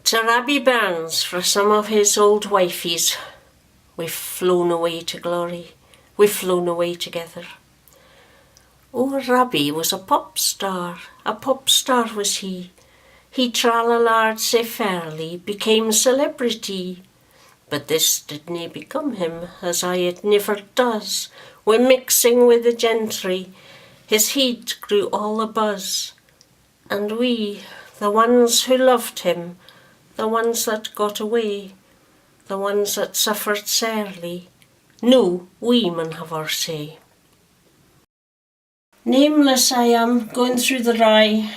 To Rabbie Burns for some of his old wifies. We've flown away to glory, we've flown away together. Oor Rabbie was a pop star was he. He trallalard sae fairly, became celebrity. But this didnae become him, as it nivver does. Wi' mixing with the gentry, his heid grew all a buzz. And we, the ones who loved him, the ones that got away, the ones that suffered sairly, noo we mun have our say. Nameless I am, going through the rye.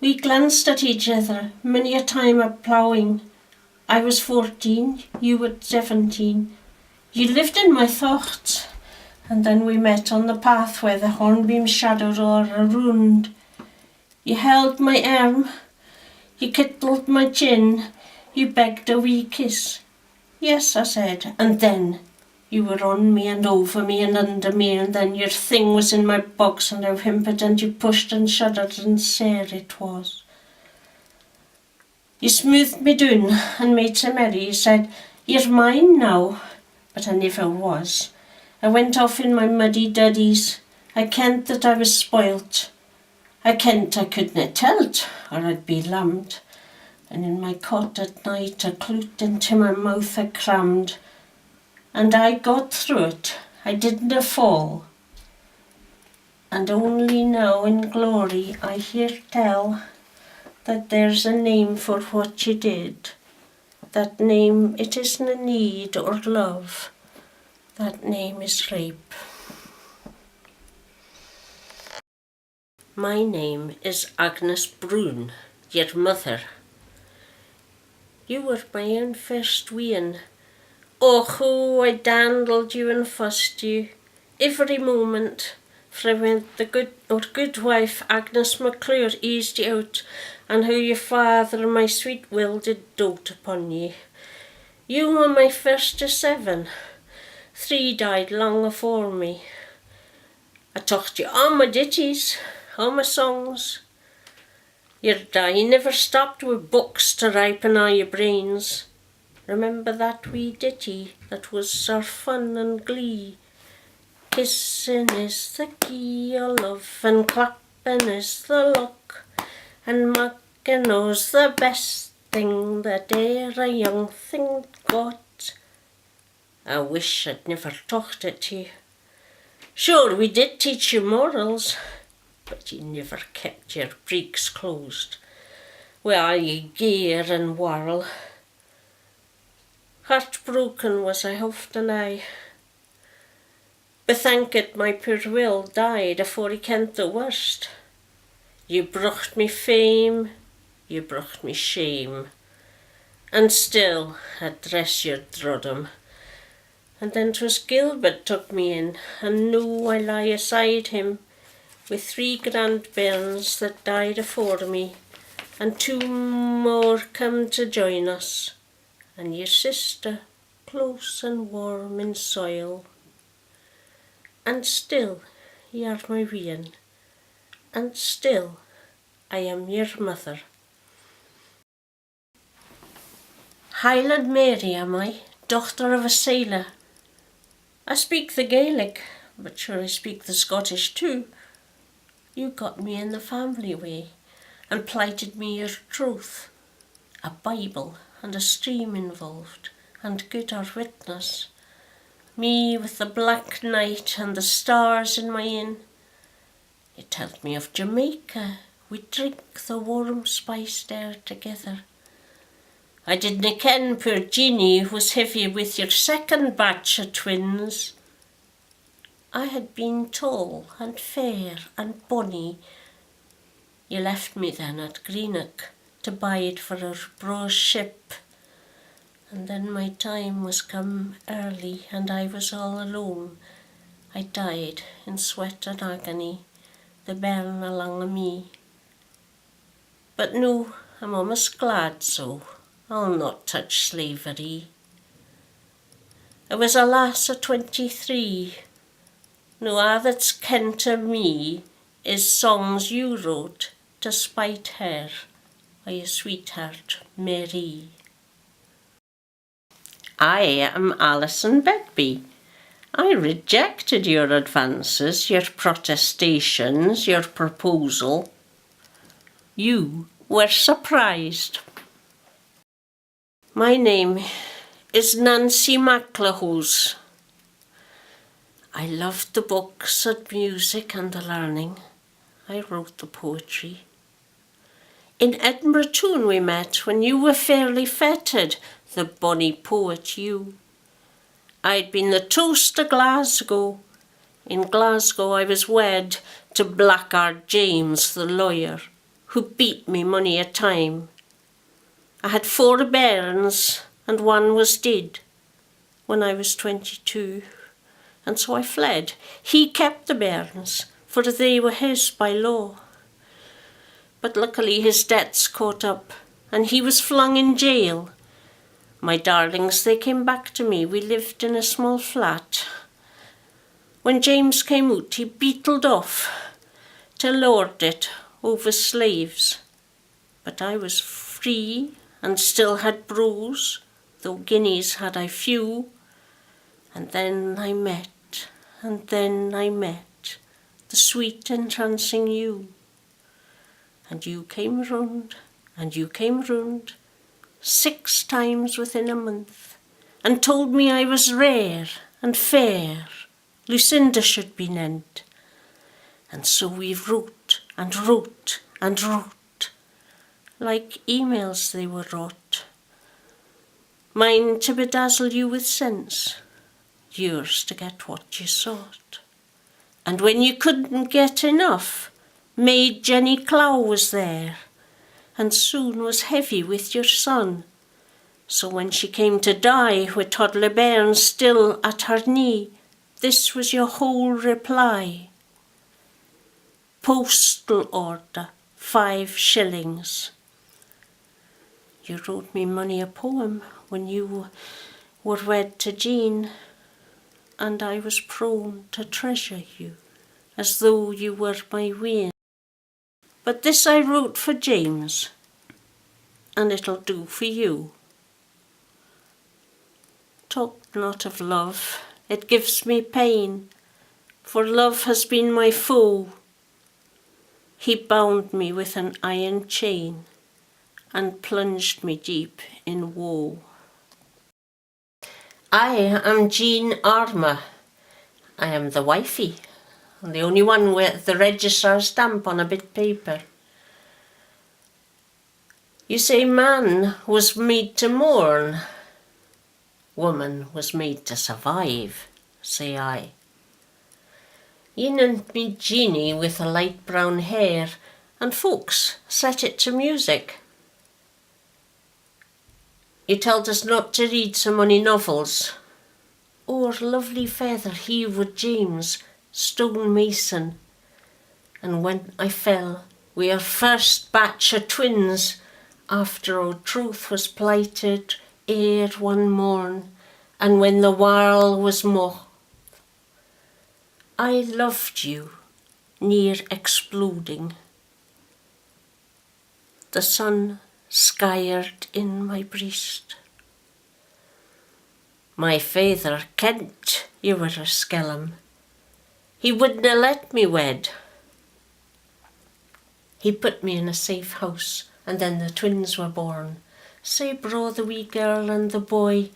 We glanced at each other, many a time at plowing. I was 14, you were 17. You lived in my thochts, and then we met on the path where the hornbeams shadowed or aroond. You held my airm, you kittled my chin, you begged a wee kiss. Yes, I said, and then you were on me and over me and under me, and then your thing was in my box and I whimpered and you pushed and shuddered and sair it was. You smoothed me down and made so merry, you said, "You're mine now," but I never was. I went off in my muddy duddies, I kent that I was spoilt. I kent I couldna tell't, or I'd be lammed. And in my cot at night a cloot into my mouth I crammed. And I got through it, I didna fall. And only now in glory I hear tell that there's a name for what you did. That name, it isna need or love. That name is rape. My name is Agnes Brown, your mother. You were my own first wean. Oh, how I dandled you and fussed you, every moment, for when the good wife Agnes McClure eased you out, and how your father, my sweet Will, did dote upon ye. You were my first of 7, 3 died long afore me. I taught you all my ditties, all my songs. Your dye never stopped with books to ripen all your brains. Remember that wee ditty that was our fun and glee? Kissing is the key o' love, and clapping is the luck, and mugging was the best thing that e'er a young thing got. I wish I'd never taught it to you. Sure, we did teach you morals, but you never kept your breeks closed with all ye gear and warl. Heartbroken was I often aye. Bethankit my poor Will died afore he kent the worst. You brucht me fame, you brucht me shame, and still I dress your droddum. And then 'twas Gilbert took me in, and noo I lie aside him, with 3 grandbairns that died afore me, and 2 more come to join us, and your sister close and warm in soil. And still ye are my wean, and still I am your mother. Highland Mary am I, daughter of a sailor. I speak the Gaelic, but sure I speak the Scottish too. You got me in the family way, and plighted me your troth. A Bible and a stream involved, and good our witness. Me with the black night and the stars in my inn. You tell't me of Jamaica, we drink the warm spiced air together. I didna ken poor Jeanie was heavy with your second batch of twins. I had been tall and fair and bonny. You left me then at Greenock to bide for our braw ship. And then my time was come early and I was all alone. I died in sweat and agony, the bairn along o' me. But noo I'm almost glad so, I'll not touch slavery. I was a lass of 23. Noo a' that's kent o' me is songs you wrote to spite her or your sweetheart, Mary. I am Alison Begbie. I rejected your advances, your protestations, your proposal. You were surprised. My name is Nancy MacLehose. I loved the books and music and the learning. I wrote the poetry. In Edinburgh Toon we met when you were fairly fettered, the bonny poet you. I'd been the toast of Glasgow. In Glasgow I was wed to blackguard James the lawyer, who beat me mony a time. I had 4 bairns and one was dead when I was 22, and so I fled. He kept the bairns, for they were his by law. But luckily his debts caught up, and he was flung in jail. My darlings, they came back to me. We lived in a small flat. When James came out, he beetled off to lord it over slaves. But I was free and still had brose, though guineas had I few. And then I met the sweet entrancing you. And you came round, and you came round, 6 times within a month, and told me I was rare and fair, Lucinda should be named. And so we wrote and wrote and wrote, like emails they were wrote. Mine to bedazzle you with sense, yours to get what you sought. And when you couldn't get enough, Maid Jenny Clow was there, and soon was heavy with your son. So when she came to die, with toddler bairns still at her knee, this was your whole reply. Postal order, 5 shillings. You wrote me mony a poem when you were wed to Jean, and I was prone to treasure you, as though you were my wean. But this I wrote for James, and it'll do for you. Talk not of love, it gives me pain, for love has been my foe. He bound me with an iron chain, and plunged me deep in woe. I am Jean Armour. I am the wifey, the only one with the registrar stamp on a bit of paper. You say man was made to mourn, woman was made to survive, say I. You named me Jeanie with a light brown hair, and folks set it to music. You told us not to read so many novels. Oor lovely feather he would James, stone mason. And when I fell, we our first batch of twins, after our troth was plighted ere one morn, and when the warl was moch. I loved you, near exploding. The sun skyered in my breast. My father kent you were a skellum. He wouldna let me wed. He put me in a safe house, and then the twins were born. Sae braw the wee girl and the boy,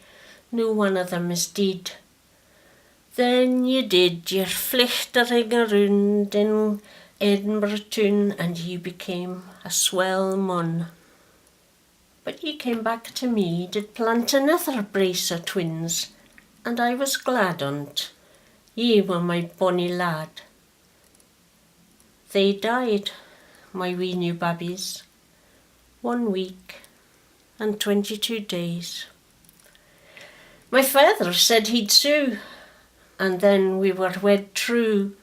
no one of them is dead. Then you did your flichtering around in Edinburgh Toon, and you became a swell mon. But ye came back to me, did plant another brace of twins, and I was glad on't. Ye were my bonny lad. They died, my wee new babbies, 1 week and 22 days. My father said he'd sue, and then we were wed true.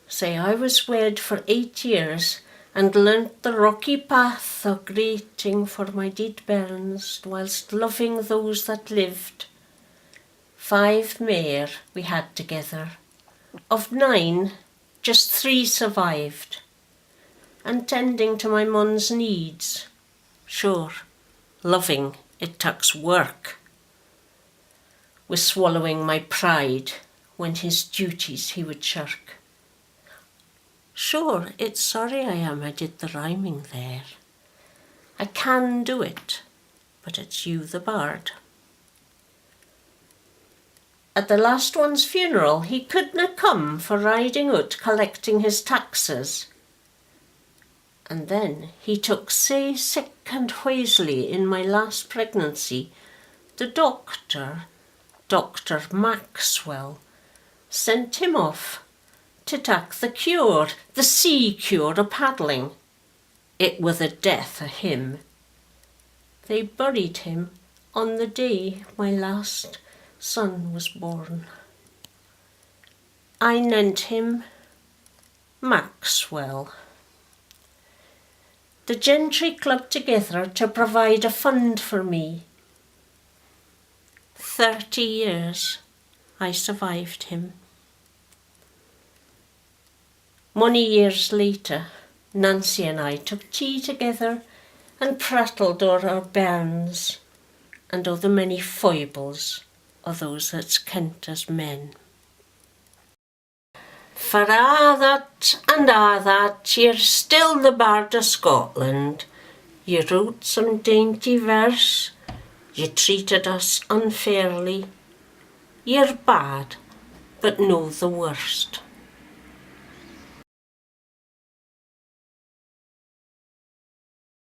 Say I was wed for 8 years, and learnt the rocky path of greeting for my deed bairns, whilst loving those that lived. 5 mair we had together. Of 9, just 3 survived, and tending to my mon's needs, Sure, loving, it takes work. With swallowing my pride when his duties he would shirk. Sure, it's sorry I am I did the rhyming there. I can do it, but it's you the bard. At the last one's funeral he couldna come for riding out collecting his taxes. And then he took sae sick and wheezely in my last pregnancy, the doctor, Dr. Maxwell, sent him off to tak the cure, the sea cure o' paddling. It were the death o' him. They buried him on the day my last son was born. I named him Maxwell. The gentry clubbed together to provide a fund for me. 30 years I survived him. Many years later, Nancy and I took tea together and prattled o'er our bairns and o' the many foibles o' those that's kent as men. For a' that, you're still the bard of Scotland. You wrote some dainty verse, you treated us unfairly. You're bad, but no the worst.